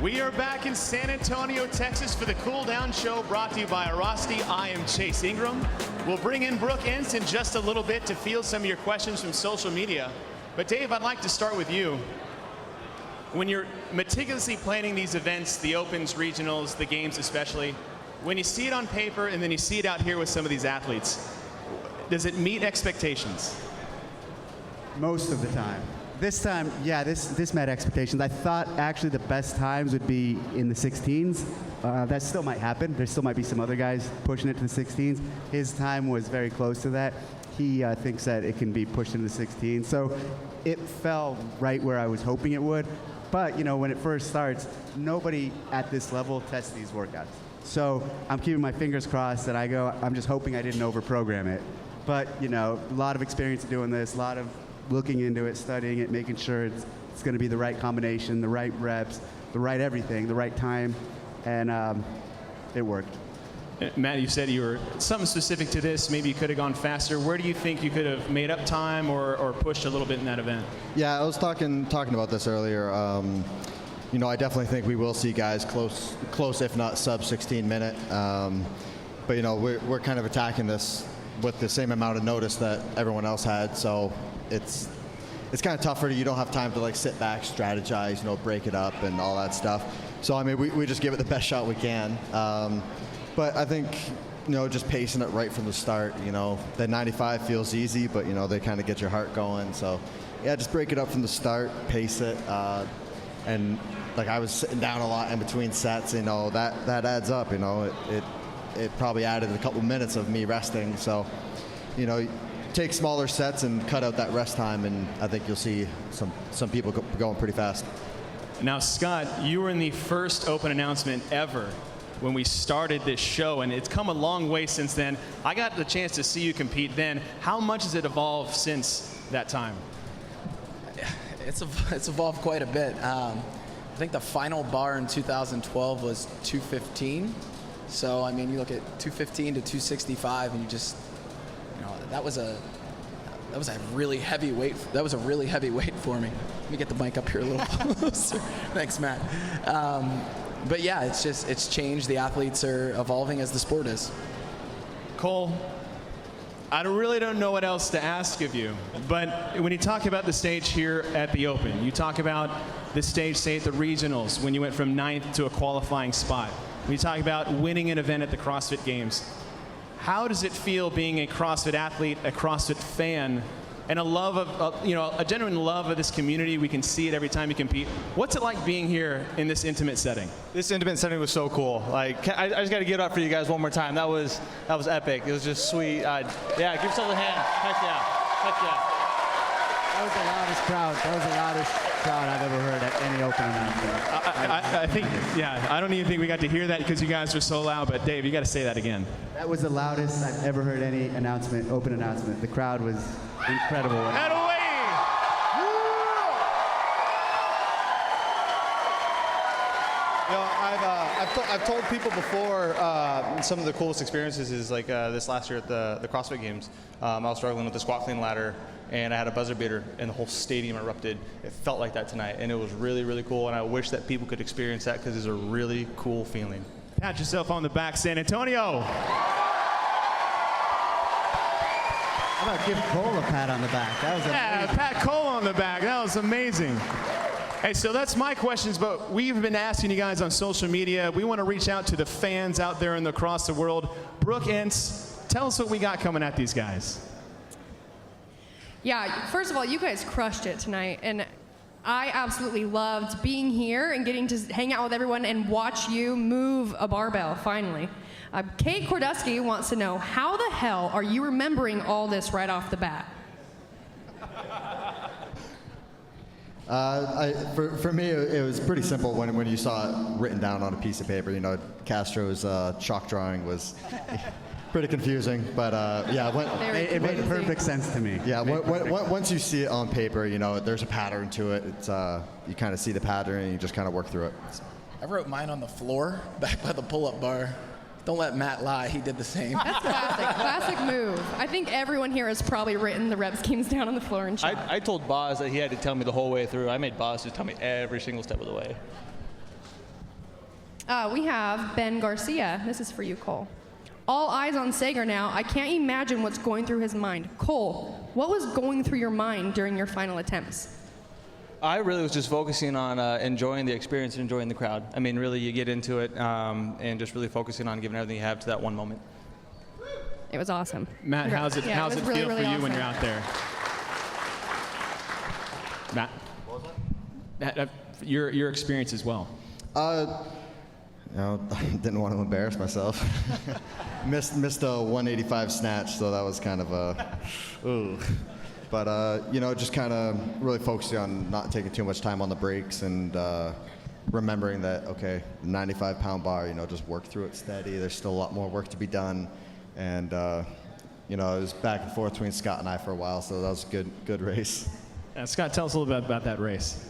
We are back in San Antonio, Texas for the Cool Down Show brought to you by Arasti. I am Chase Ingram. We'll bring in Brooke Entz in just a little bit to field some of your questions from social media. But Dave, I'd like to start with you. When you're meticulously planning these events, the Opens, regionals, the games especially, when you see it on paper and then you see it out here with some of these athletes, does it meet expectations? Most of the time. This time, yeah, this met expectations. I thought actually the best times would be in the 16s. That still might happen. There still might be some other guys pushing it to the 16s. His time was very close to that. He thinks that it can be pushed into the 16s. So it fell right where I was hoping it would. But, you know, when it first starts, nobody at this level tests these workouts. So I'm keeping my fingers crossed that I'm just hoping I didn't overprogram it. But, you know, a lot of experience doing this, a lot of looking into it, studying it, making sure it's going to be the right combination, the right reps, the right everything, the right time, and it worked. Matt, you said you were something specific to this. Maybe you could have gone faster. Where do you think you could have made up time or pushed a little bit in that event? Yeah, I was talking about this earlier. You know, I definitely think we will see guys close if not sub 16-minute. But you know, we're kind of attacking this with the same amount of notice that everyone else had. So it's kind of tougher. You don't have time to like sit back, strategize, you know, break it up and all that stuff. So I mean, we just give it the best shot we can. But I think, you know, just pacing it right from the start, you know, the 95 feels easy, but you know, they kind of get your heart going. So yeah, just break it up from the start, pace it, and like I was sitting down a lot in between sets, you know, that adds up, you know, it probably added a couple minutes of me resting. So, you know, take smaller sets and cut out that rest time, and I think you'll see some people going pretty fast. Now, Scott, you were in the first open announcement ever when we started this show, and it's come a long way since then. I got the chance to see you compete then. How much has it evolved since that time? It's evolved quite a bit. I think the final bar in 2012 was 215. So, I mean, you look at 215 to 265, and you just, you know, that was a really heavy weight. That was a really heavy weight for me. Let me get the mic up here a little closer. Thanks, Matt. But yeah, it's changed. The athletes are evolving as the sport is. Cole, I really don't know what else to ask of you, but when you talk about the stage here at the Open, you talk about the stage, say, at the regionals, when you went from 9th to a qualifying spot. When you talk about winning an event at the CrossFit Games, how does it feel being a CrossFit athlete, a CrossFit fan, and a genuine love of this community? We can see it every time you compete. What's it like being here in this intimate setting? This intimate setting was so cool. Like, I just got to give it up for you guys one more time. That was epic. It was just sweet. Yeah, give yourself a hand. Heck yeah. Heck yeah. That was the loudest crowd. That was the loudest crowd I've ever heard at any open announcement. I think, yeah, I don't even think we got to hear that because you guys were so loud, but Dave, you got to say that again. That was the loudest I've ever heard any announcement, open announcement. The crowd was incredible. And away! You know, I've told people before some of the coolest experiences is like this last year at the CrossFit Games. I was struggling with the squat clean ladder, and I had a buzzer beater, and the whole stadium erupted. It felt like that tonight, and it was really, really cool, and I wish that people could experience that because it's a really cool feeling. Pat yourself on the back, San Antonio. How about give Cole a pat on the back? That was amazing. Yeah, Pat Cole on the back. That was amazing. Hey, so that's my questions, but we've been asking you guys on social media. We want to reach out to the fans out there across the world. Brooke Entz, tell us what we got coming at these guys. Yeah, first of all, you guys crushed it tonight, and I absolutely loved being here and getting to hang out with everyone and watch you move a barbell, finally. Kate Kordusky wants to know, how the hell are you remembering all this right off the bat? For me, it was pretty simple when you saw it written down on a piece of paper. You know, Castro's chalk drawing was pretty confusing, but yeah, it made perfect sense to me. Yeah, once you see it on paper, you know, there's a pattern to it. It's you kind of see the pattern and you just kind of work through it. I wrote mine on the floor, back by the pull-up bar. Don't let Matt lie, he did the same. That's classic move. I think everyone here has probably written the rep schemes down on the floor and chalk. I told Boz that he had to tell me the whole way through. I made Boz just tell me every single step of the way. We have Ben Garcia. This is for you, Cole. All eyes on Sager now. I can't imagine what's going through his mind. Cole, what was going through your mind during your final attempts? I really was just focusing on enjoying the experience and enjoying the crowd. I mean, really, you get into it and just really focusing on giving everything you have to that one moment. It was awesome. Matt, how's it Yeah, feel really, for really you awesome. when you're out there? Matt? What was Matt, your experience as well. Didn't want to embarrass myself. missed a 185 snatch, so that was kind of ooh. But just kind of really focusing on not taking too much time on the brakes and remembering that, okay, the 95-pound bar, just work through it steady. There's still a lot more work to be done. And, it was back and forth between Scott and I for a while, so that was a good race. Scott, tell us a little bit about that race.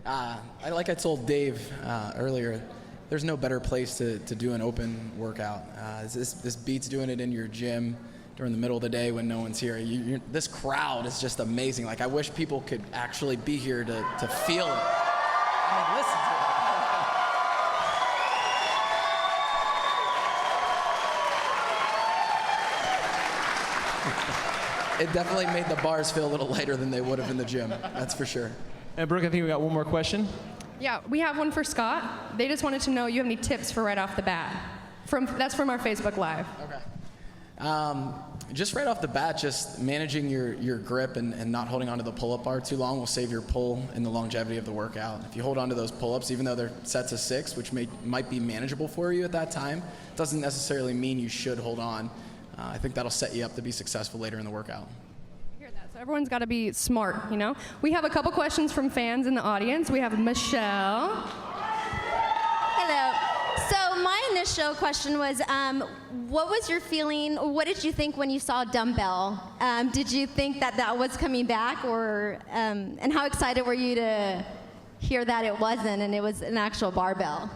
Like I told Dave earlier, there's no better place to do an open workout. This beats doing it in your gym during the middle of the day when no one's here. This crowd is just amazing. Like, I wish people could actually be here to feel it. I mean, listen to it. It definitely made the bars feel a little lighter than they would have in the gym. That's for sure. And Brooke, I think we got one more question. Yeah, we have one for Scott. They just wanted to know you have any tips for right off the bat. That's from our Facebook Live. Okay. Just right off the bat, just managing your grip and not holding onto the pull-up bar too long will save your pull in the longevity of the workout. If you hold onto those pull-ups, even though they're sets of 6, which might be manageable for you at that time, doesn't necessarily mean you should hold on. I think that'll set you up to be successful later in the workout. So everyone's got to be smart, We have a couple questions from fans in the audience. We have Michelle. Hello. So my initial question was, what was your feeling? What did you think when you saw a dumbbell? Did you think that was coming back, or and how excited were you to hear that it wasn't and it was an actual barbell?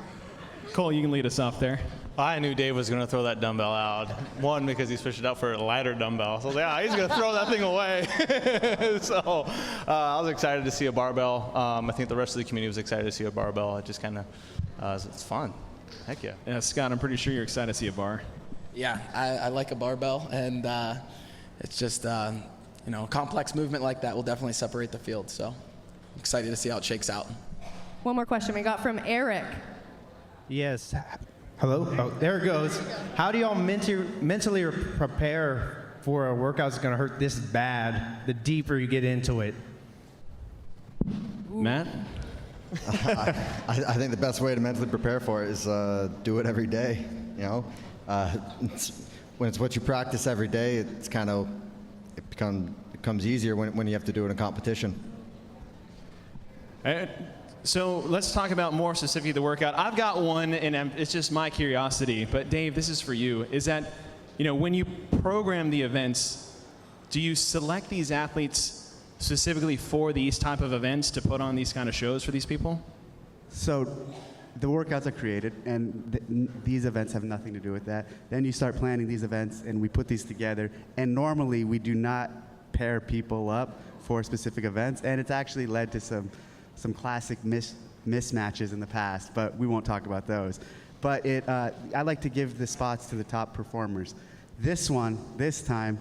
Cole, you can lead us off there. I knew Dave was going to throw that dumbbell out. One, because he's fished it out for a lighter dumbbell. So I was like, he's going to throw that thing away. So I was excited to see a barbell. I think the rest of the community was excited to see a barbell. It just kind of, it's fun. Heck yeah. Yeah, Scott, I'm pretty sure you're excited to see a bar. Yeah, I like a barbell, and it's just, a complex movement like that will definitely separate the field. So I'm excited to see how it shakes out. One more question we got from Eric. Yes. Hello? Oh, there it goes. How do y'all mentally prepare for a workout that's going to hurt this bad the deeper you get into it? Matt? I think the best way to mentally prepare for it is do it every day. When it's what you practice every day, it becomes easier when you have to do it in competition. So let's talk about more specifically the workout. I've got one, and it's just my curiosity. But Dave, this is for you. Is that, when you program the events, do you select these athletes specifically for these type of events to put on these kind of shows for these people? So the workouts are created, and these events have nothing to do with that. Then you start planning these events, and we put these together. And normally we do not pair people up for specific events, and it's actually led to some classic mismatches in the past, but we won't talk about those. But I like to give the spots to the top performers. This time,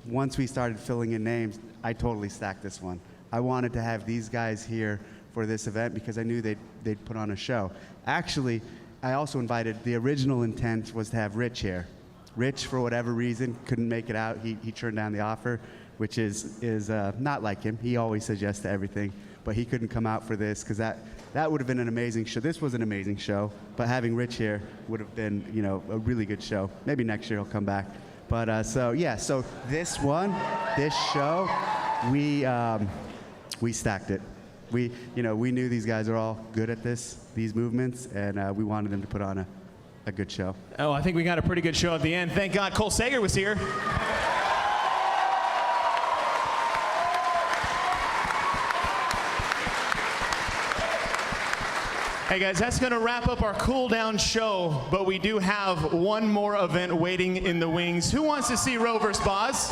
once we started filling in names, I totally stacked this one. I wanted to have these guys here for this event because I knew they'd put on a show. Actually, I also invited, the original intent was to have Rich here. Rich, for whatever reason, couldn't make it out. He turned down the offer, which is not like him. He always says yes to everything. But he couldn't come out for this because that would have been an amazing show. This was an amazing show, but having Rich here would have been, a really good show. Maybe next year he'll come back. But so this show, we stacked it. We knew these guys are all good at these movements, and we wanted them to put on a good show. Oh, I think we got a pretty good show at the end. Thank God Cole Sager was here. Hey guys, that's going to wrap up our cool down show, but we do have one more event waiting in the wings. Who wants to see Roe vs. Boz?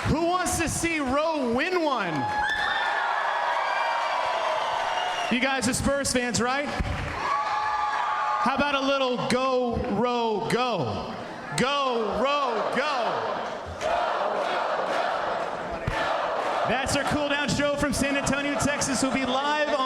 Who wants to see Roe win one? You guys are Spurs fans, right? How about a little go, row, go? Go, row, go. That's our cool down show from San Antonio, Texas. We'll be live